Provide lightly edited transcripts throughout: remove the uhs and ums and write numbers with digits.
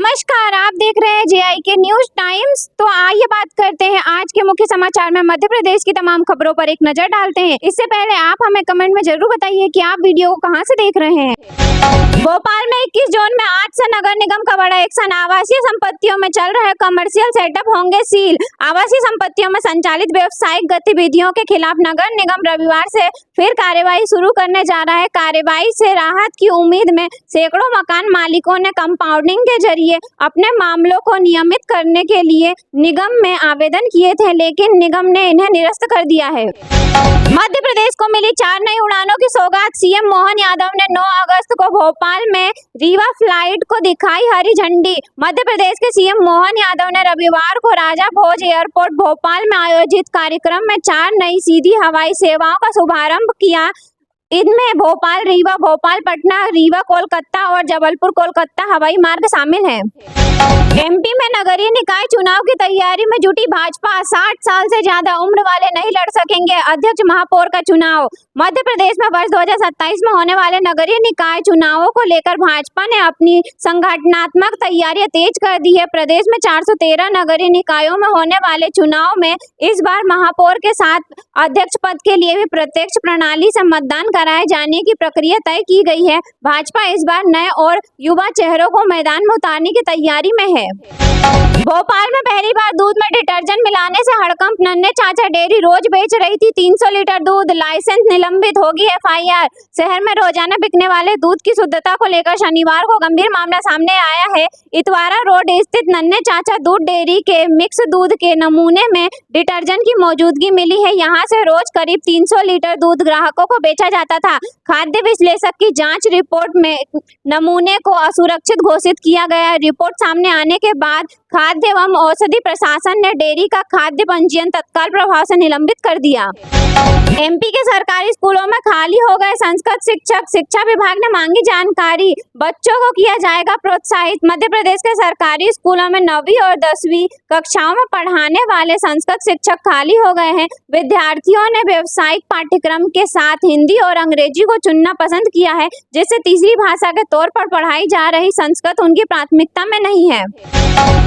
नमस्कार, आप देख रहे हैं JIK न्यूज टाइम्स। तो आइए बात करते हैं आज के मुख्य समाचार में मध्य प्रदेश की तमाम खबरों पर एक नजर डालते हैं। इससे पहले आप हमें कमेंट में जरूर बताइए कि आप वीडियो को कहां से देख रहे हैं। भोपाल में 21 जोन में आज से नगर निगम का बड़ा एक्शन। आवासीय संपत्तियों में चल रहे कमर्शियल सेटअप होंगे सील। आवासीय संपत्तियों में संचालित व्यावसायिक गतिविधियों के खिलाफ नगर निगम रविवार से फिर कार्यवाही शुरू करने जा रहा है। कार्यवाही से राहत की उम्मीद में सैकड़ों मकान मालिकों ने कंपाउंडिंग के जरिए अपने मामलों को नियमित करने के लिए निगम में आवेदन किए थे, लेकिन निगम ने इन्हें निरस्त कर दिया है। मध्य प्रदेश को मिली 4 नई उड़ानों की सौगात। सीएम मोहन यादव ने 9 अगस्त को भोपाल में रीवा फ्लाइट को दिखाई हरी झंडी। मध्य प्रदेश के सीएम मोहन यादव ने रविवार को राजा भोज एयरपोर्ट भोपाल में आयोजित कार्यक्रम में 4 नई सीधी हवाई सेवाओं का शुभारंभ किया। इनमें भोपाल रीवा, भोपाल पटना, रीवा कोलकाता और जबलपुर कोलकाता हवाई मार्ग शामिल हैं। MP में नगरीय निकाय चुनाव की तैयारी में जुटी भाजपा। 60 साल से ज्यादा उम्र वाले नहीं लड़ सकेंगे अध्यक्ष महापौर का चुनाव। मध्य प्रदेश में वर्ष 2027 में होने वाले नगरीय निकाय चुनावों को लेकर भाजपा ने अपनी संगठनात्मक तैयारियां तेज कर दी है। प्रदेश में 413 नगरीय निकायों में होने वाले चुनाव में इस बार महापौर के साथ अध्यक्ष पद के लिए भी प्रत्यक्ष प्रणाली से मतदान कराए जाने की प्रक्रिया तय की गई है। भाजपा इस बार नए और युवा चेहरों को मैदान में उतारने की तैयारी में है। भोपाल में पहली बार दूध में डिटर्जेंट मिलाने से हड़कंप। नन्हे चाचा डेयरी रोज बेच रही थी 300 लीटर दूध, लाइसेंस निलंबित, होगी FIR। शहर में रोजाना बिकने वाले दूध की शुद्धता को लेकर शनिवार को गंभीर मामला सामने आया है। इतवारा रोड स्थित नन्हे चाचा दूध डेयरी के मिक्स दूध के नमूने में डिटर्जेंट की मौजूदगी मिली है। यहाँ से रोज करीब 300 लीटर दूध ग्राहकों को बेचा जाता था। खाद्य विश्लेषक की जांच रिपोर्ट में नमूने को असुरक्षित घोषित किया गया। रिपोर्ट सामने आने के बाद खाद्य एवं औषधि प्रशासन ने डेयरी का खाद्य पंजीयन तत्काल प्रभाव से निलंबित कर दिया। MP के सरकारी स्कूलों में खाली हो गए संस्कृत शिक्षक। शिक्षा विभाग ने मांगी जानकारी। बच्चों को किया जाएगा प्रोत्साहित। मध्य प्रदेश के सरकारी स्कूलों में 9वीं और 10वीं कक्षाओं में पढ़ाने वाले संस्कृत शिक्षक खाली हो गए हैं। विद्यार्थियों ने व्यावसायिक पाठ्यक्रम के साथ हिंदी और अंग्रेजी को चुनना पसंद किया है, जिससे तीसरी भाषा के तौर पर पढ़ाई जा रही संस्कृत उनकी प्राथमिकता में नहीं है।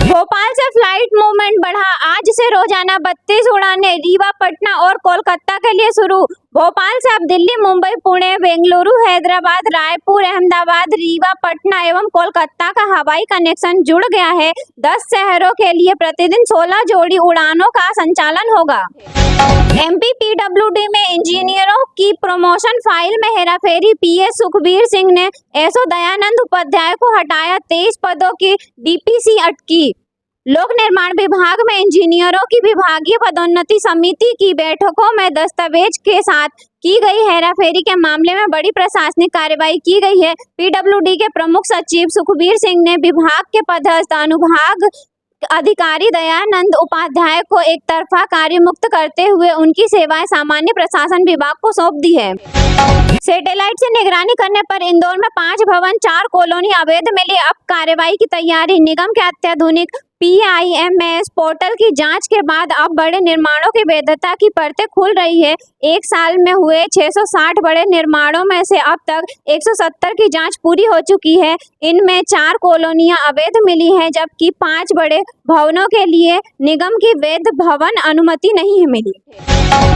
भोपाल से फ्लाइट मूवमेंट बढ़ा। आज से रोजाना 32 उड़ानें रीवा, पटना और कोलकाता के लिए शुरू। भोपाल से अब दिल्ली, मुंबई, पुणे, बेंगलुरु, हैदराबाद, रायपुर, अहमदाबाद, रीवा, पटना एवं कोलकाता का हवाई कनेक्शन जुड़ गया है। 10 शहरों के लिए प्रतिदिन 16 जोड़ी उड़ानों का संचालन होगा। MP PWD में इंजीनियरों की प्रमोशन फाइल में हेराफेरी। PS सुखबीर सिंह ने एसओ दयानंद उपाध्याय को हटाया। 23 पदों की DPC अटकी। लोक निर्माण विभाग में इंजीनियरों की विभागीय पदोन्नति समिति की बैठकों में दस्तावेज के साथ की गई हेराफेरी के मामले में बड़ी प्रशासनिक कार्रवाई की गई है। PWD के प्रमुख सचिव सुखबीर सिंह ने विभाग के पदस्थ अनुभाग अधिकारी दयानंद उपाध्याय को एक तरफा कार्य मुक्त करते हुए उनकी सेवाएं सामान्य प्रशासन विभाग को सौंप दी है। सैटेलाइट से निगरानी करने पर इंदौर में 5 भवन 4 कॉलोनी अवैध मिली। अब कार्रवाई की तैयारी। निगम के अत्याधुनिक PIMS पोर्टल की जांच के बाद अब बड़े निर्माणों की वैधता की परतें खुल रही है। एक साल में हुए 660 बड़े निर्माणों में से अब तक 170 की जांच पूरी हो चुकी है। इनमें 4 कॉलोनियां अवैध मिली हैं, जबकि 5 बड़े भवनों के लिए निगम की वैध भवन अनुमति नहीं मिली।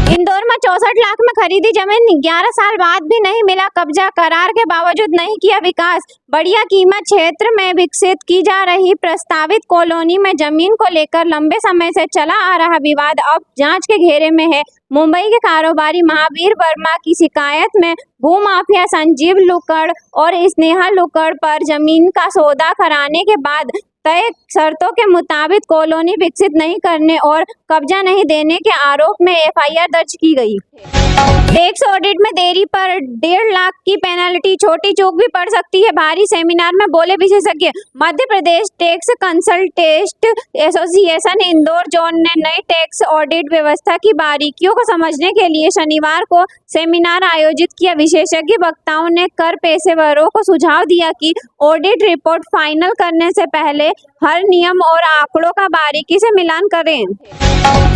इंदौर में 64 लाख में खरीदी जमीन 11 साल बाद भी नहीं मिला कब्जा। करार के बावजूद नहीं किया विकास। बढ़िया कीमत क्षेत्र में विकसित की जा रही प्रस्तावित कॉलोनी में जमीन को लेकर लंबे समय से चला आ रहा विवाद अब जांच के घेरे में है। मुंबई के कारोबारी महावीर वर्मा की शिकायत में भूमाफिया संजीव लुक्कड़ और स्नेहा लुक्कड़ पर जमीन का सौदा कराने के बाद तय शर्तों के मुताबिक कॉलोनी विकसित नहीं करने और कब्जा नहीं देने के आरोप में FIR दर्ज की गई। टैक्स ऑडिट में देरी पर 1.5 लाख की पेनल्टी। छोटी चूक भी पड़ सकती है भारी, सेमिनार में बोले विशेषज्ञ। Madhya Pradesh tax consultant association Indore zone ने नई टैक्स ऑडिट व्यवस्था की बारीकियों को समझने के लिए शनिवार को सेमिनार आयोजित किया। विशेषज्ञ वक्ताओं ने कर पेशेवरों को सुझाव दिया कि ऑडिट रिपोर्ट फाइनल करने से पहले हर नियम और आंकड़ों का बारीकी से मिलान करें।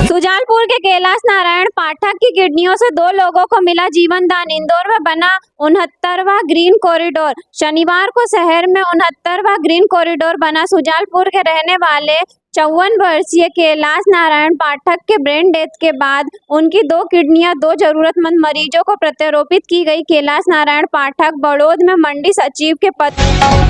सुजानपुर के कैलाश नारायण पाठक की किडनियों से 2 लोगों को मिला जीवन दान। इंदौर में बना 69वां ग्रीन कॉरिडोर। शनिवार को शहर में 69वां ग्रीन कॉरिडोर बना। सुजानपुर के रहने वाले 54 वर्षीय कैलाश नारायण पाठक के ब्रेन डेथ के बाद उनकी 2 किडनियां 2 जरूरतमंद मरीजों को प्रत्यारोपित की गई। कैलाश नारायण पाठक बड़ौद में मंडी सचिव के पद।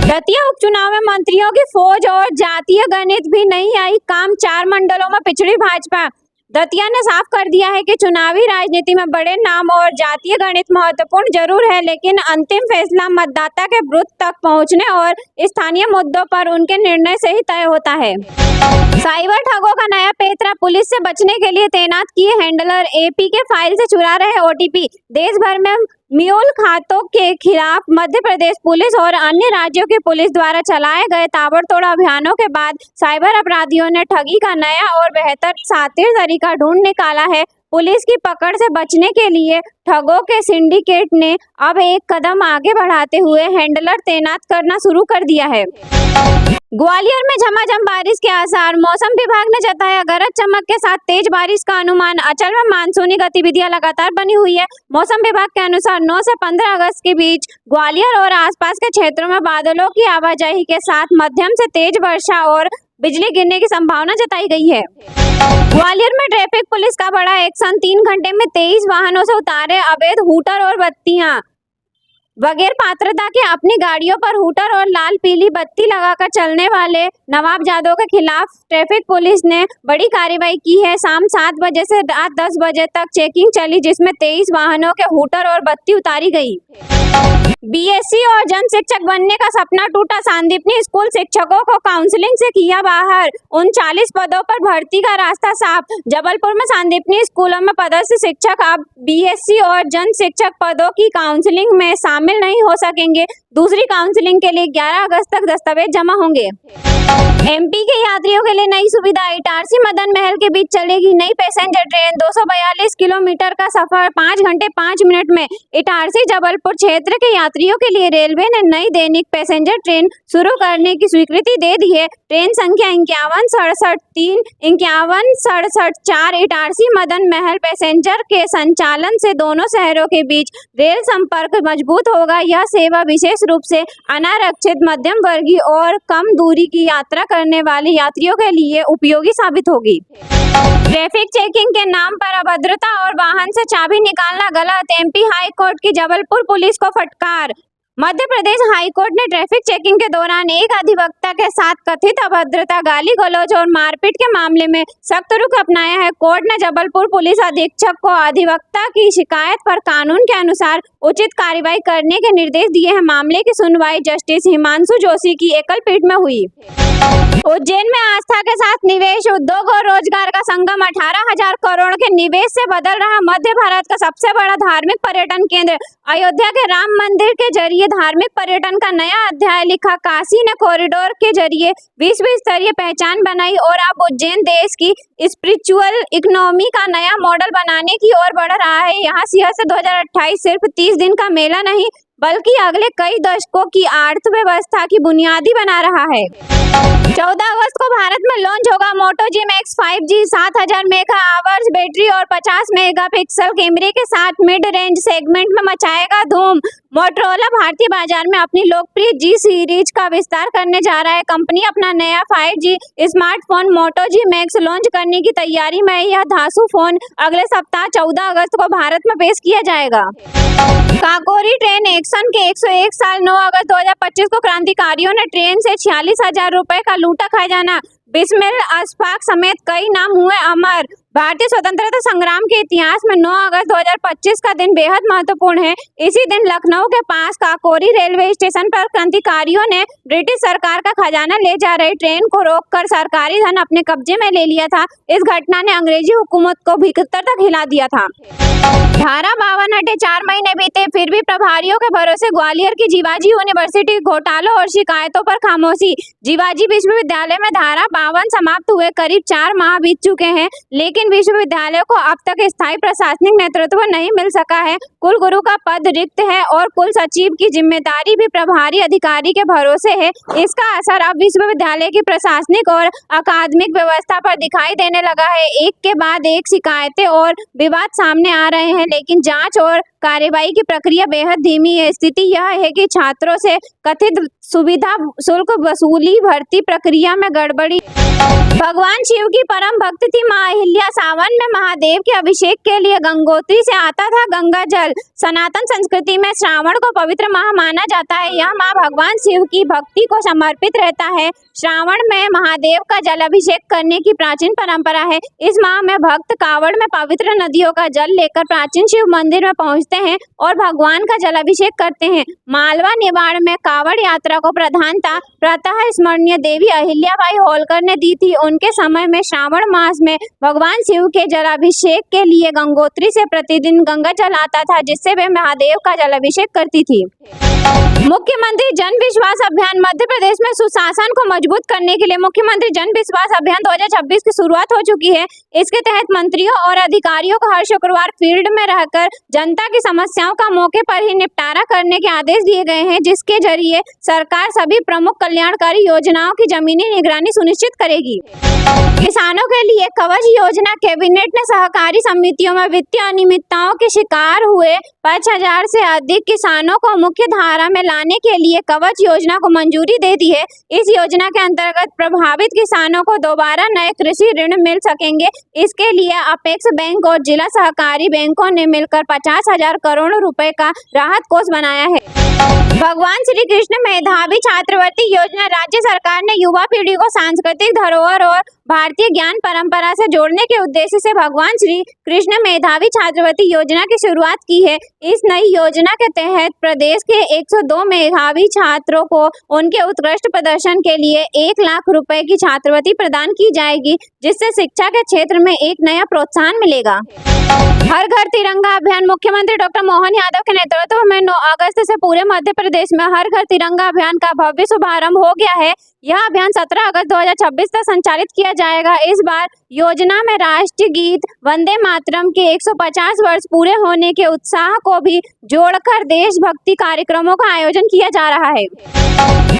दतिया उपचुनाव में मंत्रियों की फौज और जातीय गणित भी नहीं आई काम। 4 मंडलों में पिछड़ी भाजपा। दतिया ने साफ कर दिया है कि चुनावी राजनीति में बड़े नाम और जातीय गणित महत्वपूर्ण जरूर है, लेकिन अंतिम फैसला मतदाता के बूथ तक पहुंचने और स्थानीय मुद्दों पर उनके निर्णय से ही तय होता है। साइबर ठगों का नया पैंतरा। पुलिस से बचने के लिए तैनात किए हैंडलर। एपी के फाइल से चुरा रहे ओटीपी। देश भर में म्यूल खातों के खिलाफ मध्य प्रदेश पुलिस और अन्य राज्यों की पुलिस द्वारा चलाए गए ताबड़तोड़ अभियानों के बाद साइबर अपराधियों ने ठगी का नया और बेहतर शातिर तरीका ढूंढ निकाला है। पुलिस की पकड़ से बचने के लिए ठगों के सिंडिकेट ने अब एक कदम आगे बढ़ाते हुए हैंडलर तैनात करना शुरू कर दिया है। ग्वालियर में झमाझम बारिश के आसार। मौसम विभाग ने जताया गरज चमक के साथ तेज बारिश का अनुमान। अचल में मानसूनी गतिविधियां लगातार बनी हुई है। मौसम विभाग के अनुसार 9 से 15 अगस्त के बीच ग्वालियर और आसपास के क्षेत्रों में बादलों की आवाजाही के साथ मध्यम से तेज वर्षा और बिजली गिरने की संभावना जताई गई है। ग्वालियर में ट्रैफिक पुलिस का बड़ा एक्शन। 3 घंटे में 23 वाहनों से उतारे अवैध हूटर और बत्तियां। बगैर पात्रता के अपनी गाड़ियों पर हूटर और लाल पीली बत्ती लगाकर चलने वाले नवाब जादव के खिलाफ ट्रैफिक पुलिस ने बड़ी कार्रवाई की है। शाम 7 बजे से रात 10 बजे तक चेकिंग चली, जिसमें 23 वाहनों के हूटर और बत्ती उतारी गई। बीएससी और जन शिक्षक बनने का सपना टूटा। सांदीपनी स्कूल शिक्षकों को काउंसलिंग से किया बाहर। 39 पदों पर भर्ती का रास्ता साफ। जबलपुर में सांदीपनी स्कूलों में पदस्थ शिक्षक अब बीएससी और जन शिक्षक पदों की काउंसलिंग में शामिल नहीं हो सकेंगे। दूसरी काउंसलिंग के लिए 11 अगस्त तक दस्तावेज जमा होंगे। एमपी के यात्रियों के लिए नई सुविधा। इटारसी मदन महल के बीच चलेगी नई पैसेंजर ट्रेन। 242 किलोमीटर का सफर 5 घंटे 5 मिनट में। इटारसी जबलपुर क्षेत्र के यात्रियों के लिए रेलवे ने नई दैनिक पैसेंजर ट्रेन शुरू करने की स्वीकृति दे दी है। ट्रेन संख्या 5167 5167 इटारसी मदन महल पैसेंजर के संचालन से दोनों शहरों के बीच रेल संपर्क मजबूत होगा। यह सेवा विशेष रूप से अनारक्षित, मध्यम वर्गीय और कम दूरी की यात्रा करने वाले यात्रियों के लिए उपयोगी साबित होगी। ट्रैफिक चेकिंग के नाम पर अभद्रता और वाहन से चाबी निकालना गलत। एमपी हाई कोर्ट की जबलपुर पुलिस को फटकार। मध्य प्रदेश हाई कोर्ट ने ट्रैफिक चेकिंग के दौरान एक अधिवक्ता के साथ कथित अभद्रता, गाली गलौज और मारपीट के मामले में सख्त रुख अपनाया है। कोर्ट ने जबलपुर पुलिस अधीक्षक को अधिवक्ता की शिकायत पर कानून के अनुसार उचित कार्रवाई करने के निर्देश दिए हैं। मामले की सुनवाई जस्टिस हिमांशु जोशी की एकल पीठ में हुई। उज्जैन में आस्था के साथ निवेश, उद्योग और रोजगार का संगम। 18,000 करोड़ के निवेश से बदल रहा मध्य भारत का सबसे बड़ा धार्मिक पर्यटन केंद्र। अयोध्या के राम मंदिर के जरिए धार्मिक पर्यटन का नया अध्याय लिखा। काशी ने कॉरिडोर के जरिए विश्व स्तरीय पहचान बनाई और अब उज्जैन देश की स्पिरिचुअल इकोनॉमी का नया मॉडल बनाने की ओर बढ़ रहा है। यहाँ सिंहस्थ 2028 सिर्फ 30 दिन का मेला नहीं, बल्कि अगले कई दशकों की अर्थव्यवस्था की बुनियादी बना रहा है। 14 अगस्त को भारत में लॉन्च होगा Moto G max 5G। 7000 mega hours battery और 50 मेगापिक्सल कैमरे के साथ मिड रेंज सेगमेंट में मचाएगा धूम। मोटोरोला भारतीय बाजार में अपनी लोकप्रिय जी सीरीज का विस्तार करने जा रहा है। कंपनी अपना नया 5G स्मार्टफोन मोटो जी मैक्स लॉन्च करने की तैयारी में। यह धांसू फोन अगले सप्ताह 14 अगस्त को भारत में पेश किया जाएगा। काकोरी ट्रेन एक्शन के 101 साल। 9 अगस्त 2025 को क्रांतिकारियों ने ट्रेन से 46,000 रुपए का लूटा खजाना। बिस्मिल अशफाक समेत कई नाम हुए अमर। भारतीय स्वतंत्रता संग्राम के इतिहास में 9 अगस्त 2025 का दिन बेहद महत्वपूर्ण है। इसी दिन लखनऊ के पास काकोरी रेलवे स्टेशन पर क्रांतिकारियों ने ब्रिटिश सरकार का खजाना ले जा रही ट्रेन को रोककर सरकारी धन अपने कब्जे में ले लिया था। इस घटना ने अंग्रेजी हुकूमत को भीतर तक हिला दिया था। धारा 52 हटे 4 महीने बीते, फिर भी प्रभारियों के भरोसे ग्वालियर की जीवाजी यूनिवर्सिटी। घोटालों और शिकायतों पर खामोशी। जीवाजी विश्वविद्यालय में धारा 52 समाप्त हुए करीब 4 माह बीत चुके हैं, लेकिन जिन विश्वविद्यालयों को अब तक स्थायी प्रशासनिक नेतृत्व नहीं मिल सका है, कुलगुरु का पद रिक्त है और कुल सचिव की जिम्मेदारी भी प्रभारी अधिकारी के भरोसे है। इसका असर अब विश्वविद्यालय की प्रशासनिक और अकादमिक व्यवस्था पर दिखाई देने लगा है। एक के बाद एक शिकायतें और विवाद सामने आ रहे हैं, लेकिन जांच और कार्यवाही की प्रक्रिया बेहद धीमी है। स्थिति यह है कि छात्रों से कथित सुविधा शुल्क वसूली भर्ती प्रक्रिया में गड़बड़ी। भगवान शिव की परम भक्त थी मां अहिल्या। सावन में महादेव के अभिषेक के लिए गंगोत्री से आता था गंगा जल। सनातन संस्कृति में श्रावण को पवित्र माह माना जाता है। यह माह भगवान शिव की भक्ति को समर्पित रहता है। श्रावण में महादेव का जल अभिषेक करने की प्राचीन परंपरा है। इस माह में भक्त कावड़ में पवित्र नदियों का जल लेकर प्राचीन शिव मंदिर में पहुंचते हैं और भगवान का जल अभिषेक करते हैं। मालवा निवाड़ में कावड़ यात्रा को प्रधानता प्रातः स्मरणीय देवी अहिल्याबाई होलकर ने दी थी। उनके समय में श्रावण मास में भगवान शिव के जलाभिषेक के लिए गंगोत्री से प्रतिदिन गंगा जल आता था, जिससे वे महादेव का जलाभिषेक करती थी। मुख्यमंत्री जन विश्वास अभियान। मध्य प्रदेश में सुशासन को मजबूत करने के लिए मुख्यमंत्री जन विश्वास अभियान 2026 की शुरुआत हो चुकी है। इसके तहत मंत्रियों और अधिकारियों को हर शुक्रवार फील्ड में रहकर जनता की समस्याओं का मौके पर ही निपटारा करने के आदेश दिए गए हैं, जिसके जरिए सरकार सभी प्रमुख कल्याणकारी योजनाओं की जमीनी निगरानी सुनिश्चित करेगी। किसानों के लिए कवच योजना। कैबिनेट ने सहकारी समितियों में वित्तीय अनियमितताओं के शिकार हुए 5000 से अधिक किसानों को मुख्य धारा में लाने के लिए कवच योजना को मंजूरी दे दी है। इस योजना के अंतर्गत प्रभावित किसानों को दोबारा नए कृषि ऋण मिल सकेंगे। इसके लिए अपेक्स बैंक और जिला सहकारी बैंकों ने मिलकर 50,000 करोड़ रुपए का राहत कोष बनाया है। भगवान श्री कृष्ण मेधावी छात्रवृत्ति योजना। राज्य सरकार ने युवा पीढ़ी को सांस्कृतिक धरोहर और भारतीय ज्ञान परंपरा से जोड़ने के उद्देश्य से भगवान श्री कृष्ण मेधावी छात्रवृत्ति योजना की शुरुआत की है। इस नई योजना के तहत प्रदेश के 102 मेधावी छात्रों को उनके उत्कृष्ट प्रदर्शन के लिए 1 लाख रुपए की छात्रवृत्ति प्रदान की जाएगी, जिससे शिक्षा के क्षेत्र में एक नया प्रोत्साहन मिलेगा। हर घर तिरंगा अभियान। मुख्यमंत्री डॉक्टर मोहन यादव के नेतृत्व में 9 अगस्त से पूरे मध्य प्रदेश में हर घर तिरंगा अभियान का भव्य शुभारंभ हो गया है। यह अभियान 17 अगस्त 2026 तक संचालित किया जाएगा। इस बार योजना में राष्ट्रीय गीत वंदे मातरम के 150 वर्ष पूरे होने के उत्साह को भी जोड़कर देशभक्ति कार्यक्रमों का आयोजन किया जा रहा है।